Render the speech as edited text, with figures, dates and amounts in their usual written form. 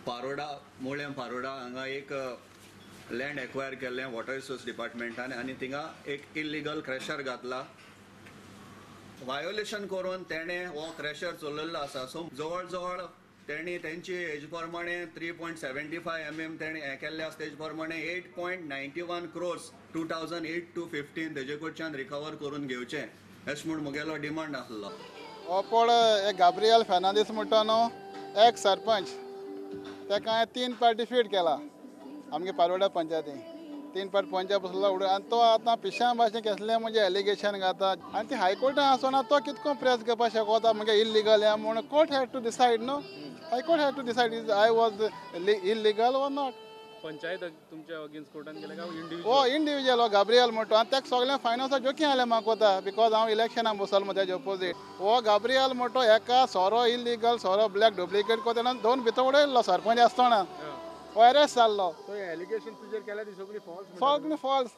पारोडा मुळ्या पारोडा हांगा एक लँड एक्वायर केल्लें वॉटर रिसोर्स डिपार्टमेंटान आनी थिंगा एक इल्लीगल क्रॅशर घातला. वायोलेशन करून तेणें हो क्रॅशर चलयल्लो आसा. सो जवळ जवळ तेणी तेंची हेज प्रमाणे 3.75 mm तेणी हें केल्लें आसा. तेज प्रमाणे 8.91 crores 2008 to 15 तेजे कडच्यान रिकवर करून घेवचें अशें म्हूण मुगेलो डिमांड आसलो. हो पळ गॅब्रियल फेर्नांदीस म्हणटा न्हू एक सरपंच ताका हांवें 3 फावटी डिफीट केला आमगे पारोडा पंचायतीन 3 फावट पंचायत बसलो उडोवन आनी तो आतां पिश्या भाशेन कसलें म्हणजे एलिगेशन घाता आनी ती हायकोर्टान आसतना तो कितको प्रेस घेवपाक शकता म्हणजे इल्लीगल या म्हूण कोर्ट हॅड टू डिसायड न्हू. High court had to decide is I was illegal or not. Panchayat तुमच्या अगेन्स्ट कोर्टान गेले का हो इंडिविज्युअल हो गॅब्रियल म्हणतो आनी ताका सगळें फायनान्सा जोखी आयलें म्हाका वता बिकॉज हांव इलेक्शनाक बसलो म्हज्या तेजे ऑपोजीट. हो गॅब्रियल म्हणतो एका सोरो इल्लीगल सोरो ब्लॅक डुप्लिकेट कोताना 2 भितर उडयल्लो सरपंच आसतना. हो अरेस्ट जाल्लो. एलिगेशन तुजेर केल्या ती सगळी फॉल्स सगळीं फॉल्स.